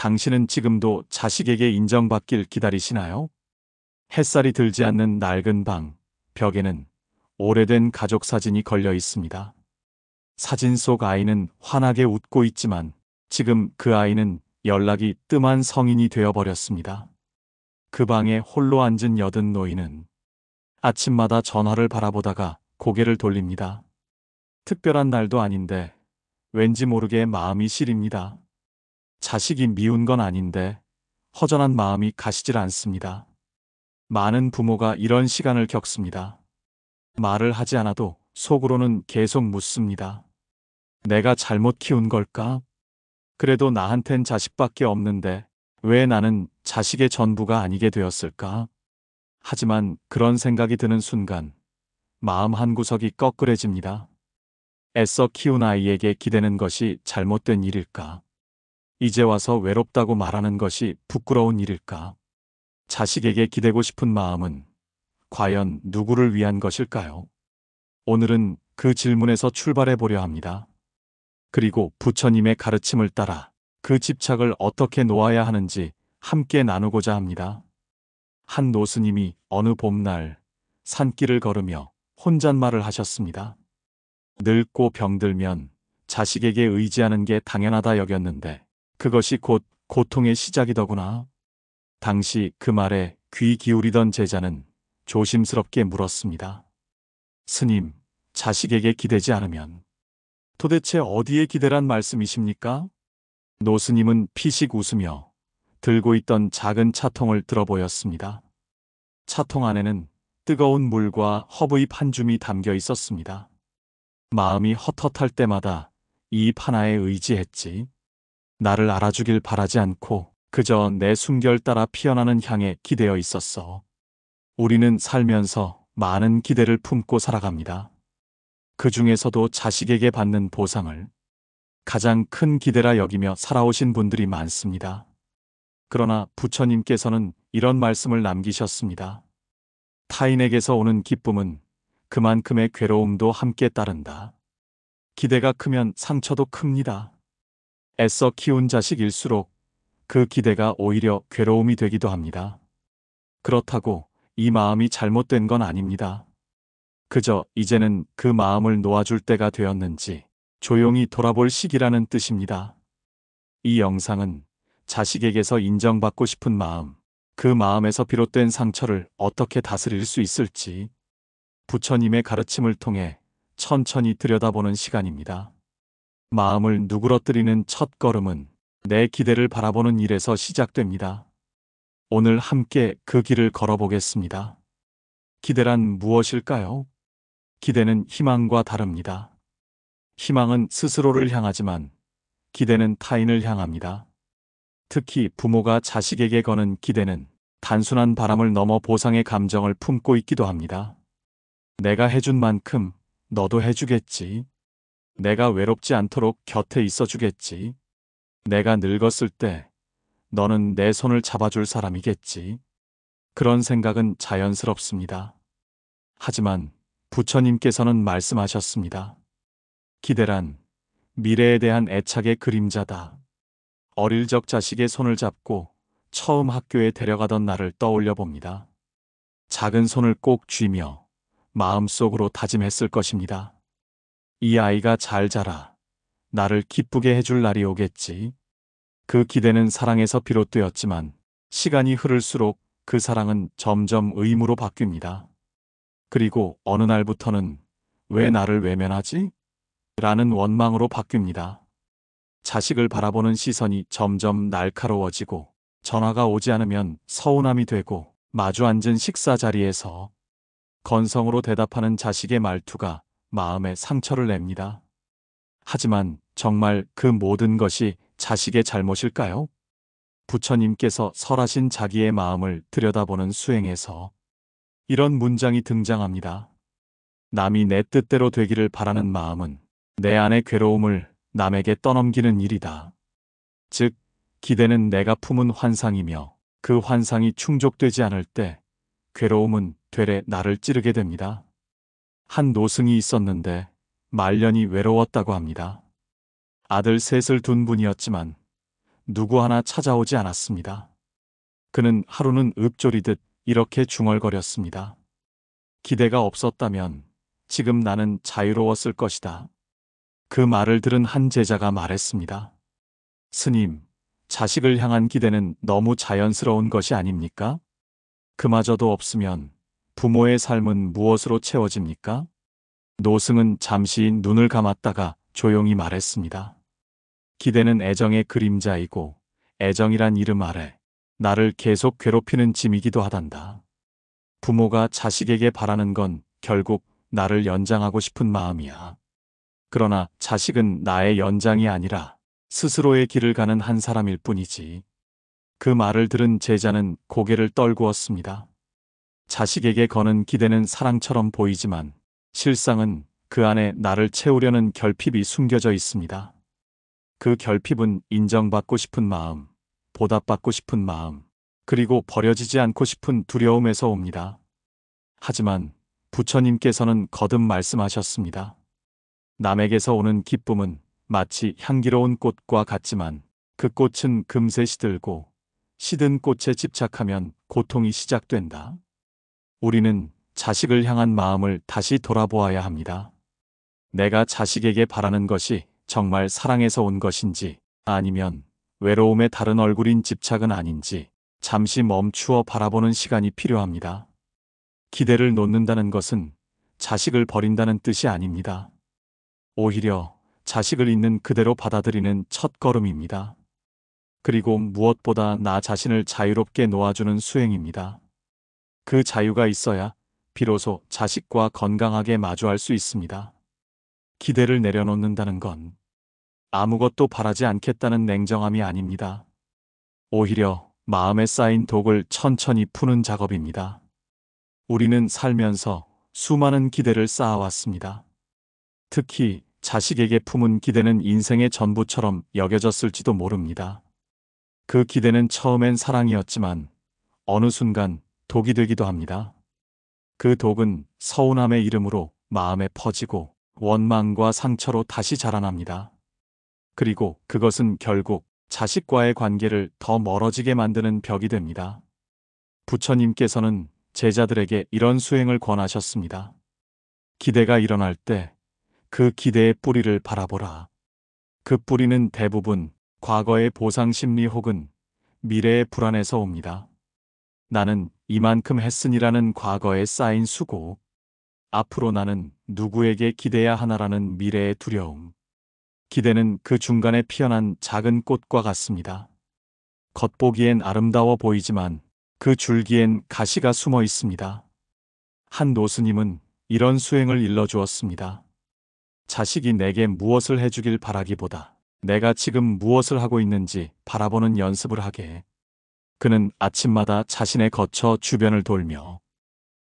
당신은 지금도 자식에게 인정받길 기다리시나요? 햇살이 들지 않는 낡은 방, 벽에는 오래된 가족 사진이 걸려 있습니다. 사진 속 아이는 환하게 웃고 있지만 지금 그 아이는 연락이 뜸한 성인이 되어버렸습니다. 그 방에 홀로 앉은 여든 노인은 아침마다 전화를 바라보다가 고개를 돌립니다. 특별한 날도 아닌데 왠지 모르게 마음이 시립니다. 자식이 미운 건 아닌데 허전한 마음이 가시질 않습니다. 많은 부모가 이런 시간을 겪습니다. 말을 하지 않아도 속으로는 계속 묻습니다. 내가 잘못 키운 걸까? 그래도 나한텐 자식밖에 없는데 왜 나는 자식의 전부가 아니게 되었을까? 하지만 그런 생각이 드는 순간 마음 한구석이 꺼끌해집니다. 애써 키운 아이에게 기대는 것이 잘못된 일일까? 이제 와서 외롭다고 말하는 것이 부끄러운 일일까? 자식에게 기대고 싶은 마음은 과연 누구를 위한 것일까요? 오늘은 그 질문에서 출발해 보려 합니다. 그리고 부처님의 가르침을 따라 그 집착을 어떻게 놓아야 하는지 함께 나누고자 합니다. 한 노스님이 어느 봄날 산길을 걸으며 혼잣말을 하셨습니다. 늙고 병들면 자식에게 의지하는 게 당연하다 여겼는데 그것이 곧 고통의 시작이더구나. 당시 그 말에 귀 기울이던 제자는 조심스럽게 물었습니다. 스님, 자식에게 기대지 않으면 도대체 어디에 기대란 말씀이십니까? 노스님은 피식 웃으며 들고 있던 작은 차통을 들어보였습니다. 차통 안에는 뜨거운 물과 허브잎 한 줌이 담겨 있었습니다. 마음이 헛헛할 때마다 이 잎 하나에 의지했지. 나를 알아주길 바라지 않고 그저 내 숨결 따라 피어나는 향에 기대어 있었어. 우리는 살면서 많은 기대를 품고 살아갑니다. 그 중에서도 자식에게 받는 보상을 가장 큰 기대라 여기며 살아오신 분들이 많습니다. 그러나 부처님께서는 이런 말씀을 남기셨습니다. 타인에게서 오는 기쁨은 그만큼의 괴로움도 함께 따른다. 기대가 크면 상처도 큽니다. 애써 키운 자식일수록 그 기대가 오히려 괴로움이 되기도 합니다. 그렇다고 이 마음이 잘못된 건 아닙니다. 그저 이제는 그 마음을 놓아줄 때가 되었는지 조용히 돌아볼 시기라는 뜻입니다. 이 영상은 자식에게서 인정받고 싶은 마음, 그 마음에서 비롯된 상처를 어떻게 다스릴 수 있을지 부처님의 가르침을 통해 천천히 들여다보는 시간입니다. 마음을 누그러뜨리는 첫 걸음은 내 기대를 바라보는 일에서 시작됩니다. 오늘 함께 그 길을 걸어보겠습니다. 기대란 무엇일까요? 기대는 희망과 다릅니다. 희망은 스스로를 향하지만 기대는 타인을 향합니다. 특히 부모가 자식에게 거는 기대는 단순한 바람을 넘어 보상의 감정을 품고 있기도 합니다. 내가 해준 만큼 너도 해주겠지. 내가 외롭지 않도록 곁에 있어주겠지. 내가 늙었을 때 너는 내 손을 잡아줄 사람이겠지. 그런 생각은 자연스럽습니다. 하지만 부처님께서는 말씀하셨습니다. 기대란 미래에 대한 애착의 그림자다. 어릴 적 자식의 손을 잡고 처음 학교에 데려가던 날을 떠올려 봅니다. 작은 손을 꼭 쥐며 마음속으로 다짐했을 것입니다. 이 아이가 잘 자라 나를 기쁘게 해줄 날이 오겠지. 그 기대는 사랑에서 비롯되었지만 시간이 흐를수록 그 사랑은 점점 의무로 바뀝니다. 그리고 어느 날부터는 왜 나를 외면하지? 라는 원망으로 바뀝니다. 자식을 바라보는 시선이 점점 날카로워지고 전화가 오지 않으면 서운함이 되고 마주 앉은 식사 자리에서 건성으로 대답하는 자식의 말투가 마음에 상처를 냅니다. 하지만 정말 그 모든 것이 자식의 잘못일까요? 부처님께서 설하신 자기의 마음을 들여다보는 수행에서 이런 문장이 등장합니다. 남이 내 뜻대로 되기를 바라는 마음은 내 안의 괴로움을 남에게 떠넘기는 일이다. 즉, 기대는 내가 품은 환상이며 그 환상이 충족되지 않을 때 괴로움은 되레 나를 찌르게 됩니다. 한 노승이 있었는데 말년이 외로웠다고 합니다. 아들 셋을 둔 분이었지만 누구 하나 찾아오지 않았습니다. 그는 하루는 읊조리듯 이렇게 중얼거렸습니다. 기대가 없었다면 지금 나는 자유로웠을 것이다. 그 말을 들은 한 제자가 말했습니다. 스님, 자식을 향한 기대는 너무 자연스러운 것이 아닙니까? 그마저도 없으면 부모의 삶은 무엇으로 채워집니까? 노승은 잠시 눈을 감았다가 조용히 말했습니다. 기대는 애정의 그림자이고 애정이란 이름 아래 나를 계속 괴롭히는 짐이기도 하단다. 부모가 자식에게 바라는 건 결국 나를 연장하고 싶은 마음이야. 그러나 자식은 나의 연장이 아니라 스스로의 길을 가는 한 사람일 뿐이지. 그 말을 들은 제자는 고개를 떨구었습니다. 자식에게 거는 기대는 사랑처럼 보이지만 실상은 그 안에 나를 채우려는 결핍이 숨겨져 있습니다. 그 결핍은 인정받고 싶은 마음, 보답받고 싶은 마음, 그리고 버려지지 않고 싶은 두려움에서 옵니다. 하지만 부처님께서는 거듭 말씀하셨습니다. 남에게서 오는 기쁨은 마치 향기로운 꽃과 같지만 그 꽃은 금세 시들고 시든 꽃에 집착하면 고통이 시작된다. 우리는 자식을 향한 마음을 다시 돌아보아야 합니다. 내가 자식에게 바라는 것이 정말 사랑에서 온 것인지 아니면 외로움의 다른 얼굴인 집착은 아닌지 잠시 멈추어 바라보는 시간이 필요합니다. 기대를 놓는다는 것은 자식을 버린다는 뜻이 아닙니다. 오히려 자식을 있는 그대로 받아들이는 첫 걸음입니다. 그리고 무엇보다 나 자신을 자유롭게 놓아주는 수행입니다. 그 자유가 있어야 비로소 자식과 건강하게 마주할 수 있습니다. 기대를 내려놓는다는 건 아무것도 바라지 않겠다는 냉정함이 아닙니다. 오히려 마음에 쌓인 독을 천천히 푸는 작업입니다. 우리는 살면서 수많은 기대를 쌓아왔습니다. 특히 자식에게 품은 기대는 인생의 전부처럼 여겨졌을지도 모릅니다. 그 기대는 처음엔 사랑이었지만 어느 순간 독이 되기도 합니다. 그 독은 서운함의 이름으로 마음에 퍼지고 원망과 상처로 다시 자라납니다. 그리고 그것은 결국 자식과의 관계를 더 멀어지게 만드는 벽이 됩니다. 부처님께서는 제자들에게 이런 수행을 권하셨습니다. 기대가 일어날 때 그 기대의 뿌리를 바라보라. 그 뿌리는 대부분 과거의 보상 심리 혹은 미래의 불안에서 옵니다. 나는 이만큼 했으니라는 과거에 쌓인 수고, 앞으로 나는 누구에게 기대야 하나라는 미래의 두려움. 기대는 그 중간에 피어난 작은 꽃과 같습니다. 겉보기엔 아름다워 보이지만 그 줄기엔 가시가 숨어 있습니다. 한 노스님은 이런 수행을 일러주었습니다. 자식이 내게 무엇을 해주길 바라기보다 내가 지금 무엇을 하고 있는지 바라보는 연습을 하게. 그는 아침마다 자신의 거처 주변을 돌며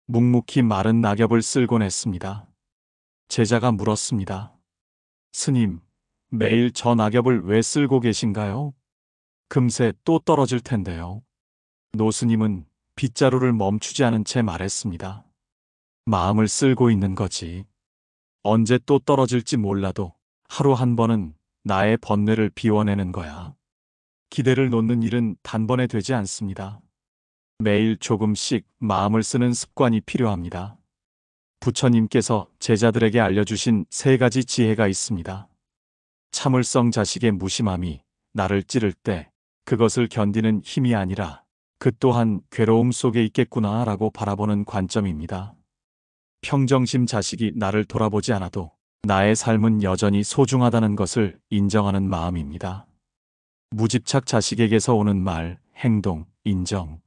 묵묵히 마른 낙엽을 쓸곤 했습니다. 제자가 물었습니다. 스님, 매일 저 낙엽을 왜 쓸고 계신가요? 금세 또 떨어질 텐데요. 노스님은 빗자루를 멈추지 않은 채 말했습니다. 마음을 쓸고 있는 거지. 언제 또 떨어질지 몰라도 하루 한 번은 나의 번뇌를 비워내는 거야. 기대를 놓는 일은 단번에 되지 않습니다. 매일 조금씩 마음을 쓰는 습관이 필요합니다. 부처님께서 제자들에게 알려주신 3가지 지혜가 있습니다. 참을성 자식의 무심함이 나를 찌를 때 그것을 견디는 힘이 아니라 그 또한 괴로움 속에 있겠구나 라고 바라보는 관점입니다. 평정심 자식이 나를 돌아보지 않아도 나의 삶은 여전히 소중하다는 것을 인정하는 마음입니다. 무집착 자식에게서 오는 말, 행동, 인정.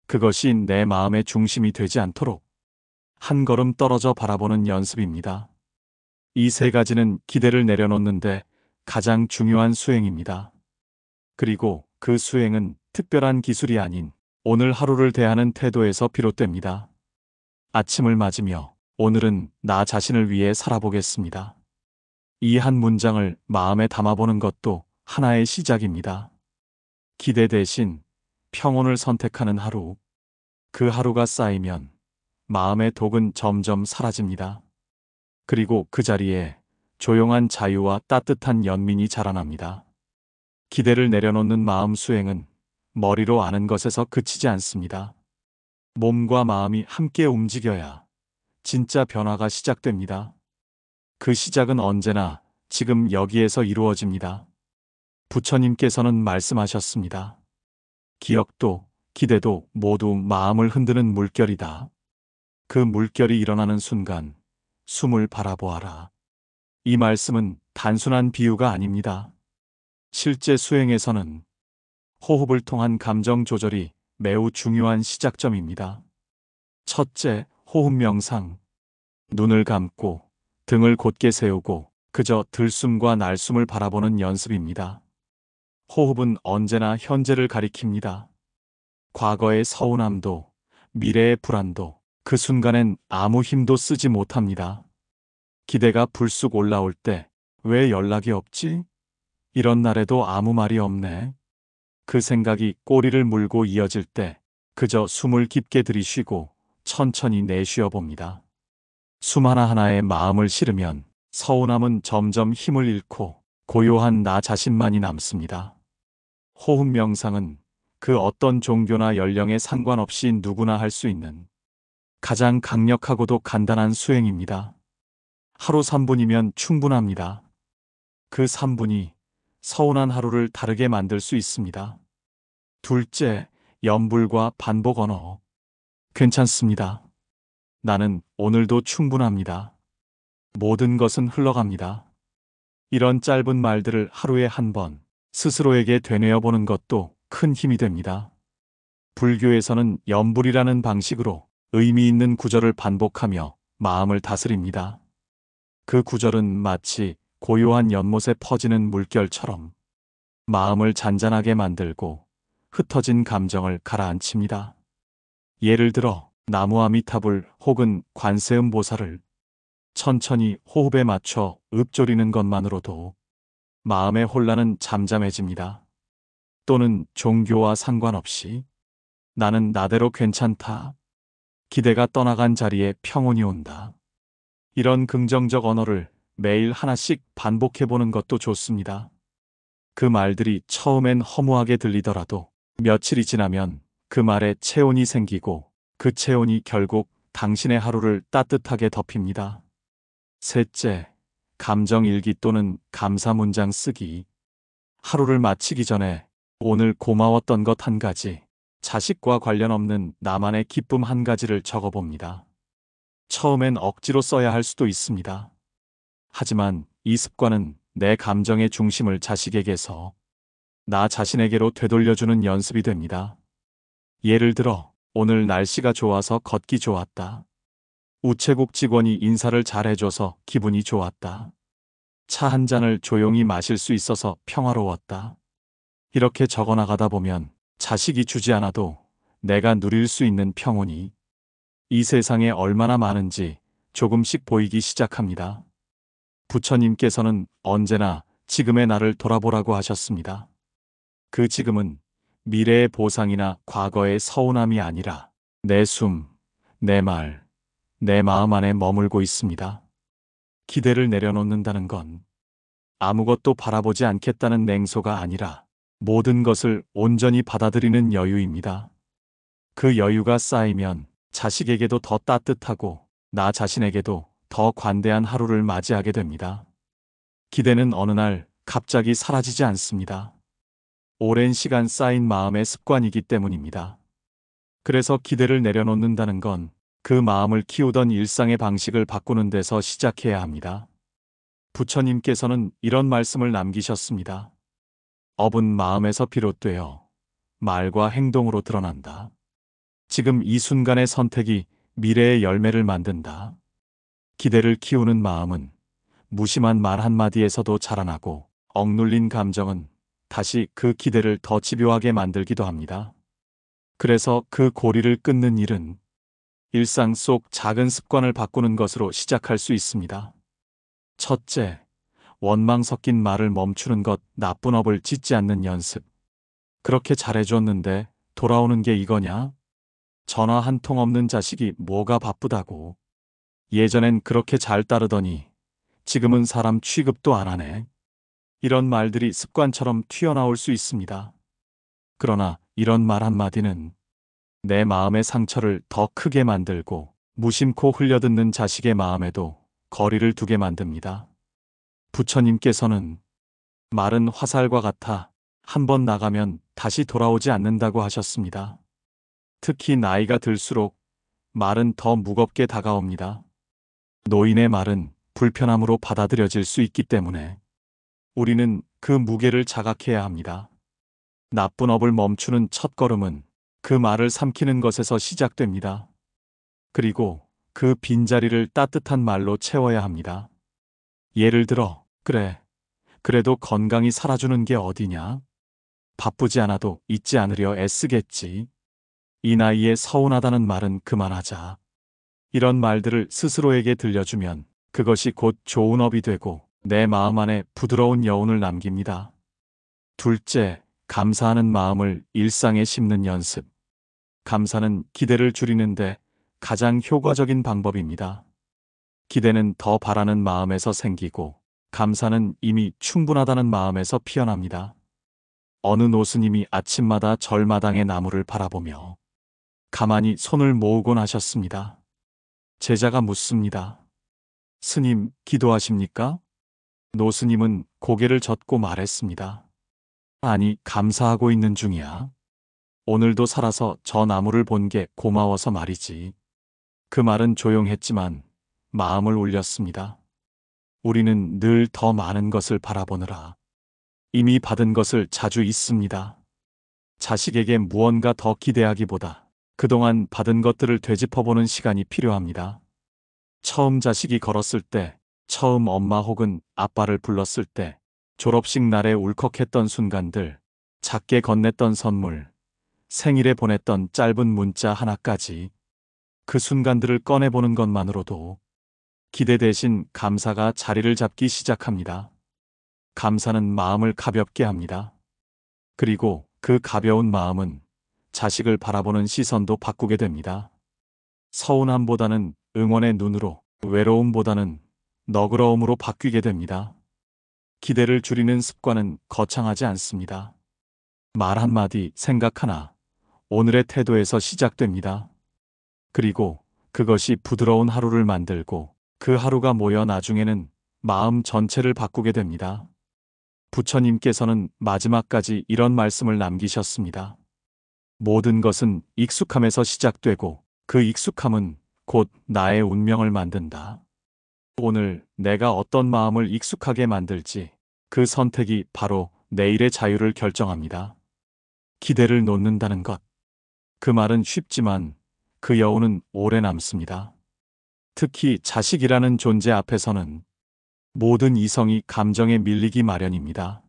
그것이 내 마음의 중심이 되지 않도록 한 걸음 떨어져 바라보는 연습입니다. 이 3가지는 기대를 내려놓는데 가장 중요한 수행입니다. 그리고 그 수행은 특별한 기술이 아닌 오늘 하루를 대하는 태도에서 비롯됩니다. 아침을 맞으며 오늘은 나 자신을 위해 살아보겠습니다. 이 한 문장을 마음에 담아보는 것도 하나의 시작입니다. 기대 대신 평온을 선택하는 하루. 그 하루가 쌓이면 마음의 독은 점점 사라집니다. 그리고 그 자리에 조용한 자유와 따뜻한 연민이 자라납니다. 기대를 내려놓는 마음 수행은 머리로 아는 것에서 그치지 않습니다. 몸과 마음이 함께 움직여야 진짜 변화가 시작됩니다. 그 시작은 언제나 지금 여기에서 이루어집니다. 부처님께서는 말씀하셨습니다. 기억도 기대도 모두 마음을 흔드는 물결이다. 그 물결이 일어나는 순간 숨을 바라보아라. 이 말씀은 단순한 비유가 아닙니다. 실제 수행에서는 호흡을 통한 감정 조절이 매우 중요한 시작점입니다. 첫째, 호흡 명상. 눈을 감고 등을 곧게 세우고 그저 들숨과 날숨을 바라보는 연습입니다. 호흡은 언제나 현재를 가리킵니다. 과거의 서운함도 미래의 불안도 그 순간엔 아무 힘도 쓰지 못합니다. 기대가 불쑥 올라올 때 왜 연락이 없지? 이런 날에도 아무 말이 없네. 그 생각이 꼬리를 물고 이어질 때 그저 숨을 깊게 들이쉬고 천천히 내쉬어 봅니다. 숨 하나하나에 마음을 실으면 서운함은 점점 힘을 잃고 고요한 나 자신만이 남습니다. 호흡 명상은 그 어떤 종교나 연령에 상관없이 누구나 할 수 있는 가장 강력하고도 간단한 수행입니다. 하루 3분이면 충분합니다. 그 3분이 서운한 하루를 다르게 만들 수 있습니다. 둘째, 염불과 반복 언어. 괜찮습니다. 나는 오늘도 충분합니다. 모든 것은 흘러갑니다. 이런 짧은 말들을 하루에 한 번 스스로에게 되뇌어 보는 것도 큰 힘이 됩니다. 불교에서는 염불이라는 방식으로 의미 있는 구절을 반복하며 마음을 다스립니다. 그 구절은 마치 고요한 연못에 퍼지는 물결처럼 마음을 잔잔하게 만들고 흩어진 감정을 가라앉힙니다. 예를 들어 나무 아미타불 혹은 관세음 보살을 천천히 호흡에 맞춰 읊조리는 것만으로도 마음의 혼란은 잠잠해집니다. 또는 종교와 상관없이 나는 나대로 괜찮다. 기대가 떠나간 자리에 평온이 온다. 이런 긍정적 언어를 매일 하나씩 반복해보는 것도 좋습니다. 그 말들이 처음엔 허무하게 들리더라도 며칠이 지나면 그 말에 체온이 생기고 그 체온이 결국 당신의 하루를 따뜻하게 덮입니다. 셋째, 감정 일기 또는 감사 문장 쓰기. 하루를 마치기 전에 오늘 고마웠던 것 한 가지, 자식과 관련 없는 나만의 기쁨 한 가지를 적어봅니다. 처음엔 억지로 써야 할 수도 있습니다. 하지만 이 습관은 내 감정의 중심을 자식에게서 나 자신에게로 되돌려주는 연습이 됩니다. 예를 들어, 오늘 날씨가 좋아서 걷기 좋았다. 우체국 직원이 인사를 잘해줘서 기분이 좋았다. 차 한 잔을 조용히 마실 수 있어서 평화로웠다. 이렇게 적어나가다 보면 자식이 주지 않아도 내가 누릴 수 있는 평온이 이 세상에 얼마나 많은지 조금씩 보이기 시작합니다. 부처님께서는 언제나 지금의 나를 돌아보라고 하셨습니다. 그 지금은 미래의 보상이나 과거의 서운함이 아니라 내 숨, 내 말, 내 마음 안에 머물고 있습니다. 기대를 내려놓는다는 건 아무것도 바라보지 않겠다는 냉소가 아니라 모든 것을 온전히 받아들이는 여유입니다. 그 여유가 쌓이면 자식에게도 더 따뜻하고 나 자신에게도 더 관대한 하루를 맞이하게 됩니다. 기대는 어느 날 갑자기 사라지지 않습니다. 오랜 시간 쌓인 마음의 습관이기 때문입니다. 그래서 기대를 내려놓는다는 건 그 마음을 키우던 일상의 방식을 바꾸는 데서 시작해야 합니다. 부처님께서는 이런 말씀을 남기셨습니다. 업은 마음에서 비롯되어 말과 행동으로 드러난다. 지금 이 순간의 선택이 미래의 열매를 만든다. 기대를 키우는 마음은 무심한 말 한마디에서도 자라나고 억눌린 감정은 다시 그 기대를 더 집요하게 만들기도 합니다. 그래서 그 고리를 끊는 일은 일상 속 작은 습관을 바꾸는 것으로 시작할 수 있습니다. 첫째, 원망 섞인 말을 멈추는 것, 나쁜 업을 짓지 않는 연습. 그렇게 잘해줬는데 돌아오는 게 이거냐? 전화 한 통 없는 자식이 뭐가 바쁘다고. 예전엔 그렇게 잘 따르더니 지금은 사람 취급도 안 하네. 이런 말들이 습관처럼 튀어나올 수 있습니다. 그러나 이런 말 한마디는 내 마음의 상처를 더 크게 만들고 무심코 흘려듣는 자식의 마음에도 거리를 두게 만듭니다. 부처님께서는 말은 화살과 같아 한 번 나가면 다시 돌아오지 않는다고 하셨습니다. 특히 나이가 들수록 말은 더 무겁게 다가옵니다. 노인의 말은 불편함으로 받아들여질 수 있기 때문에 우리는 그 무게를 자각해야 합니다. 나쁜 업을 멈추는 첫걸음은 그 말을 삼키는 것에서 시작됩니다. 그리고 그 빈자리를 따뜻한 말로 채워야 합니다. 예를 들어, 그래, 그래도 건강히 살아주는 게 어디냐? 바쁘지 않아도 잊지 않으려 애쓰겠지. 이 나이에 서운하다는 말은 그만하자. 이런 말들을 스스로에게 들려주면 그것이 곧 좋은 업이 되고 내 마음 안에 부드러운 여운을 남깁니다. 둘째, 감사하는 마음을 일상에 심는 연습. 감사는 기대를 줄이는데 가장 효과적인 방법입니다. 기대는 더 바라는 마음에서 생기고 감사는 이미 충분하다는 마음에서 피어납니다. 어느 노스님이 아침마다 절마당의 나무를 바라보며 가만히 손을 모으곤 하셨습니다. 제자가 묻습니다. 스님, 기도하십니까? 노스님은 고개를 젓고 말했습니다. 아니, 감사하고 있는 중이야. 오늘도 살아서 저 나무를 본 게 고마워서 말이지. 그 말은 조용했지만 마음을 울렸습니다. 우리는 늘 더 많은 것을 바라보느라 이미 받은 것을 자주 잊습니다. 자식에게 무언가 더 기대하기보다 그동안 받은 것들을 되짚어보는 시간이 필요합니다. 처음 자식이 걸었을 때, 처음 엄마 혹은 아빠를 불렀을 때, 졸업식 날에 울컥했던 순간들, 작게 건넸던 선물, 생일에 보냈던 짧은 문자 하나까지 그 순간들을 꺼내보는 것만으로도 기대 대신 감사가 자리를 잡기 시작합니다. 감사는 마음을 가볍게 합니다. 그리고 그 가벼운 마음은 자식을 바라보는 시선도 바꾸게 됩니다. 서운함보다는 응원의 눈으로, 외로움보다는 너그러움으로 바뀌게 됩니다. 기대를 줄이는 습관은 거창하지 않습니다. 말 한마디, 생각 하나, 오늘의 태도에서 시작됩니다. 그리고 그것이 부드러운 하루를 만들고 그 하루가 모여 나중에는 마음 전체를 바꾸게 됩니다. 부처님께서는 마지막까지 이런 말씀을 남기셨습니다. 모든 것은 익숙함에서 시작되고 그 익숙함은 곧 나의 운명을 만든다. 오늘 내가 어떤 마음을 익숙하게 만들지 그 선택이 바로 내일의 자유를 결정합니다. 기대를 놓는다는 것. 그 말은 쉽지만 그 여운은 오래 남습니다. 특히 자식이라는 존재 앞에서는 모든 이성이 감정에 밀리기 마련입니다.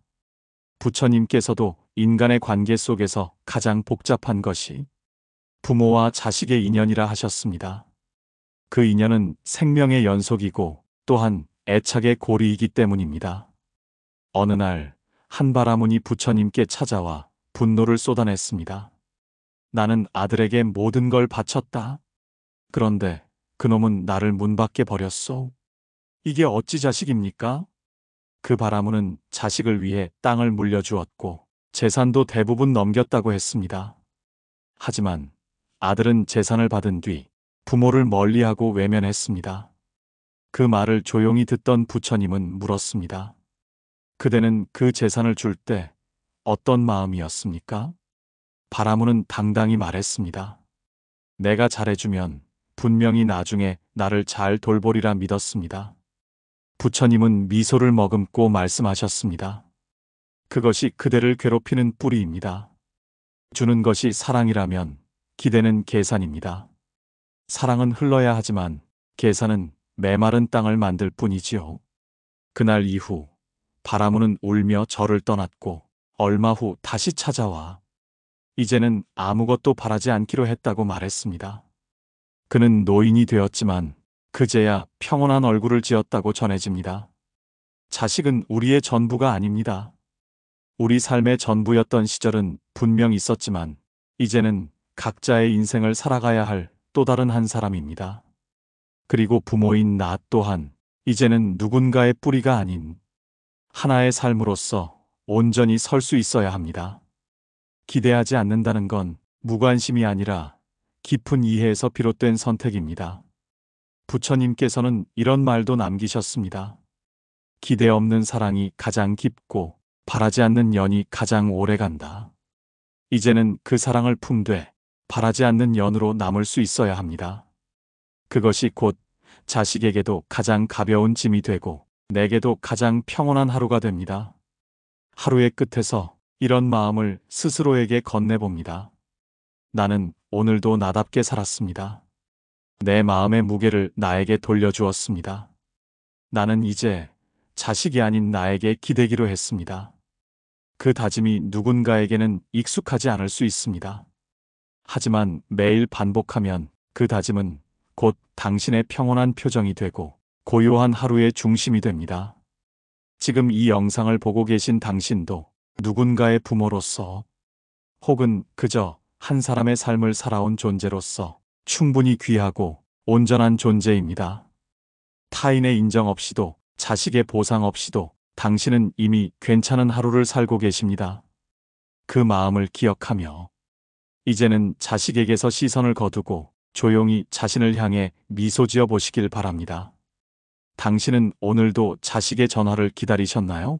부처님께서도 인간의 관계 속에서 가장 복잡한 것이 부모와 자식의 인연이라 하셨습니다. 그 인연은 생명의 연속이고 또한 애착의 고리이기 때문입니다. 어느 날 한 바라문이 부처님께 찾아와 분노를 쏟아냈습니다. 나는 아들에게 모든 걸 바쳤다. 그런데 그놈은 나를 문 밖에 버렸소. 이게 어찌 자식입니까? 그 바라문은 자식을 위해 땅을 물려주었고 재산도 대부분 넘겼다고 했습니다. 하지만 아들은 재산을 받은 뒤 부모를 멀리하고 외면했습니다. 그 말을 조용히 듣던 부처님은 물었습니다. 그대는 그 재산을 줄 때 어떤 마음이었습니까? 바라문은 당당히 말했습니다. 내가 잘해주면 분명히 나중에 나를 잘 돌보리라 믿었습니다. 부처님은 미소를 머금고 말씀하셨습니다. 그것이 그대를 괴롭히는 뿌리입니다. 주는 것이 사랑이라면 기대는 계산입니다. 사랑은 흘러야 하지만 계산은 메마른 땅을 만들 뿐이지요. 그날 이후 바라문은 울며 절을 떠났고 얼마 후 다시 찾아와 이제는 아무것도 바라지 않기로 했다고 말했습니다. 그는 노인이 되었지만 그제야 평온한 얼굴을 지었다고 전해집니다. 자식은 우리의 전부가 아닙니다. 우리 삶의 전부였던 시절은 분명 있었지만 이제는 각자의 인생을 살아가야 할 또 다른 한 사람입니다. 그리고 부모인 나 또한 이제는 누군가의 뿌리가 아닌 하나의 삶으로서 온전히 설 수 있어야 합니다. 기대하지 않는다는 건 무관심이 아니라 깊은 이해에서 비롯된 선택입니다. 부처님께서는 이런 말도 남기셨습니다. 기대 없는 사랑이 가장 깊고 바라지 않는 연이 가장 오래 간다. 이제는 그 사랑을 품되 바라지 않는 연으로 남을 수 있어야 합니다. 그것이 곧 자식에게도 가장 가벼운 짐이 되고 내게도 가장 평온한 하루가 됩니다. 하루의 끝에서 이런 마음을 스스로에게 건네봅니다. 나는 오늘도 나답게 살았습니다. 내 마음의 무게를 나에게 돌려주었습니다. 나는 이제 자식이 아닌 나에게 기대기로 했습니다. 그 다짐이 누군가에게는 익숙하지 않을 수 있습니다. 하지만 매일 반복하면 그 다짐은 곧 당신의 평온한 표정이 되고 고요한 하루의 중심이 됩니다. 지금 이 영상을 보고 계신 당신도 누군가의 부모로서 혹은 그저 한 사람의 삶을 살아온 존재로서 충분히 귀하고 온전한 존재입니다. 타인의 인정 없이도 자식의 보상 없이도 당신은 이미 괜찮은 하루를 살고 계십니다. 그 마음을 기억하며 이제는 자식에게서 시선을 거두고 조용히 자신을 향해 미소 지어 보시길 바랍니다. 당신은 오늘도 자식의 전화를 기다리셨나요?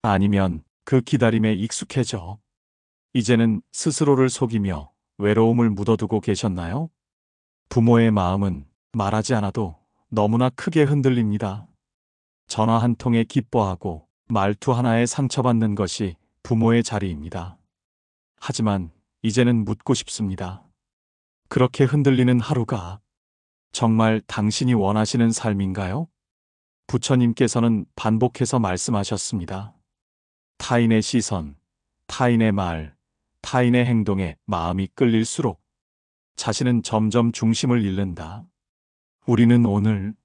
아니면 그 기다림에 익숙해져 이제는 스스로를 속이며 외로움을 묻어두고 계셨나요? 부모의 마음은 말하지 않아도 너무나 크게 흔들립니다. 전화 한 통에 기뻐하고 말투 하나에 상처받는 것이 부모의 자리입니다. 하지만 이제는 묻고 싶습니다. 그렇게 흔들리는 하루가 정말 당신이 원하시는 삶인가요? 부처님께서는 반복해서 말씀하셨습니다. 타인의 시선, 타인의 말, 타인의 행동에 마음이 끌릴수록 자신은 점점 중심을 잃는다. 우리는 오늘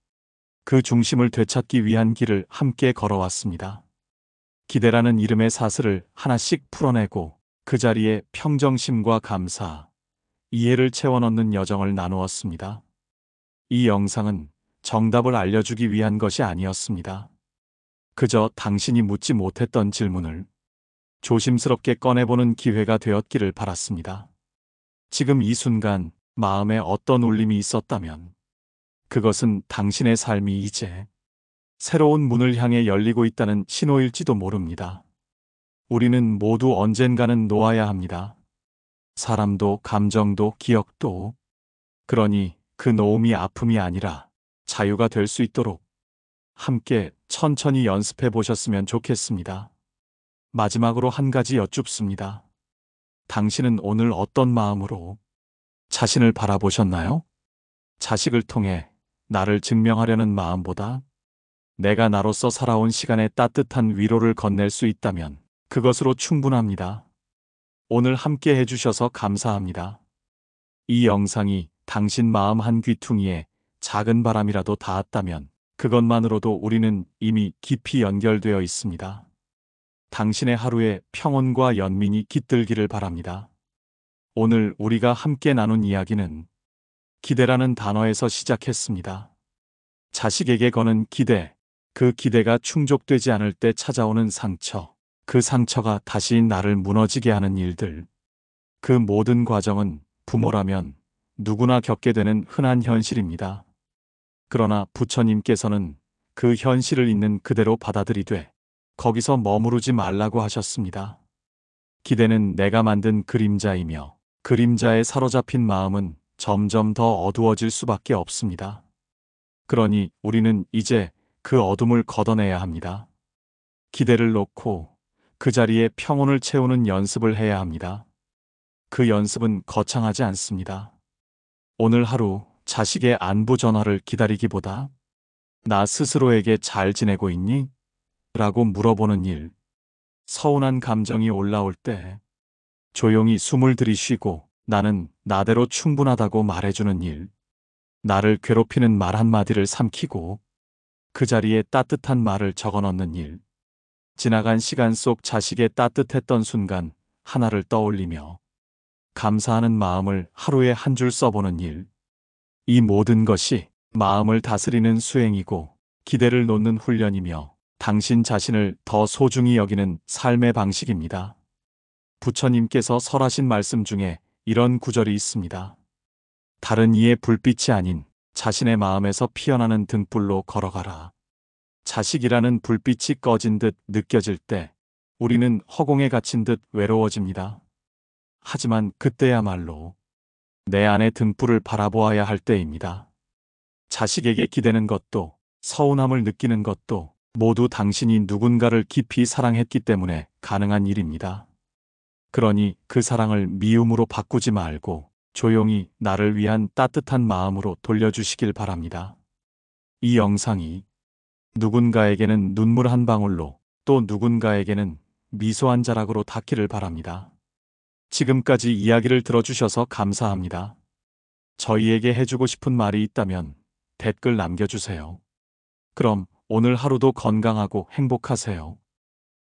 그 중심을 되찾기 위한 길을 함께 걸어왔습니다. 기대라는 이름의 사슬을 하나씩 풀어내고 그 자리에 평정심과 감사, 이해를 채워넣는 여정을 나누었습니다. 이 영상은 정답을 알려주기 위한 것이 아니었습니다. 그저 당신이 묻지 못했던 질문을 조심스럽게 꺼내보는 기회가 되었기를 바랐습니다. 지금 이 순간 마음에 어떤 울림이 있었다면 그것은 당신의 삶이 이제 새로운 문을 향해 열리고 있다는 신호일지도 모릅니다. 우리는 모두 언젠가는 놓아야 합니다. 사람도 감정도 기억도. 그러니 그 놓음이 아픔이 아니라 자유가 될 수 있도록 함께 천천히 연습해 보셨으면 좋겠습니다. 마지막으로 한 가지 여쭙습니다. 당신은 오늘 어떤 마음으로 자신을 바라보셨나요? 자식을 통해 나를 증명하려는 마음보다 내가 나로서 살아온 시간에 따뜻한 위로를 건넬 수 있다면 그것으로 충분합니다. 오늘 함께 해주셔서 감사합니다. 이 영상이 당신 마음 한 귀퉁이에 작은 바람이라도 닿았다면 그것만으로도 우리는 이미 깊이 연결되어 있습니다. 당신의 하루에 평온과 연민이 깃들기를 바랍니다. 오늘 우리가 함께 나눈 이야기는 기대라는 단어에서 시작했습니다. 자식에게 거는 기대, 그 기대가 충족되지 않을 때 찾아오는 상처, 그 상처가 다시 나를 무너지게 하는 일들. 그 모든 과정은 부모라면 누구나 겪게 되는 흔한 현실입니다. 그러나 부처님께서는 그 현실을 있는 그대로 받아들이되 거기서 머무르지 말라고 하셨습니다. 기대는 내가 만든 그림자이며 그림자에 사로잡힌 마음은 점점 더 어두워질 수밖에 없습니다. 그러니 우리는 이제 그 어둠을 걷어내야 합니다. 기대를 놓고 그 자리에 평온을 채우는 연습을 해야 합니다. 그 연습은 거창하지 않습니다. 오늘 하루 자식의 안부 전화를 기다리기보다 나 스스로에게 잘 지내고 있니? 라고 물어보는 일. 서운한 감정이 올라올 때 조용히 숨을 들이쉬고 나는 나대로 충분하다고 말해주는 일. 나를 괴롭히는 말 한마디를 삼키고 그 자리에 따뜻한 말을 적어넣는 일. 지나간 시간 속 자식의 따뜻했던 순간 하나를 떠올리며 감사하는 마음을 하루에 한 줄 써보는 일. 이 모든 것이 마음을 다스리는 수행이고 기대를 놓는 훈련이며 당신 자신을 더 소중히 여기는 삶의 방식입니다. 부처님께서 설하신 말씀 중에 이런 구절이 있습니다. 다른 이의 불빛이 아닌 자신의 마음에서 피어나는 등불로 걸어가라. 자식이라는 불빛이 꺼진 듯 느껴질 때 우리는 허공에 갇힌 듯 외로워집니다. 하지만 그때야말로 내 안의 등불을 바라보아야 할 때입니다. 자식에게 기대는 것도 서운함을 느끼는 것도 모두 당신이 누군가를 깊이 사랑했기 때문에 가능한 일입니다. 그러니 그 사랑을 미움으로 바꾸지 말고 조용히 나를 위한 따뜻한 마음으로 돌려주시길 바랍니다. 이 영상이 누군가에게는 눈물 한 방울로 또 누군가에게는 미소 한 자락으로 닿기를 바랍니다. 지금까지 이야기를 들어주셔서 감사합니다. 저희에게 해주고 싶은 말이 있다면 댓글 남겨주세요. 그럼 오늘 하루도 건강하고 행복하세요.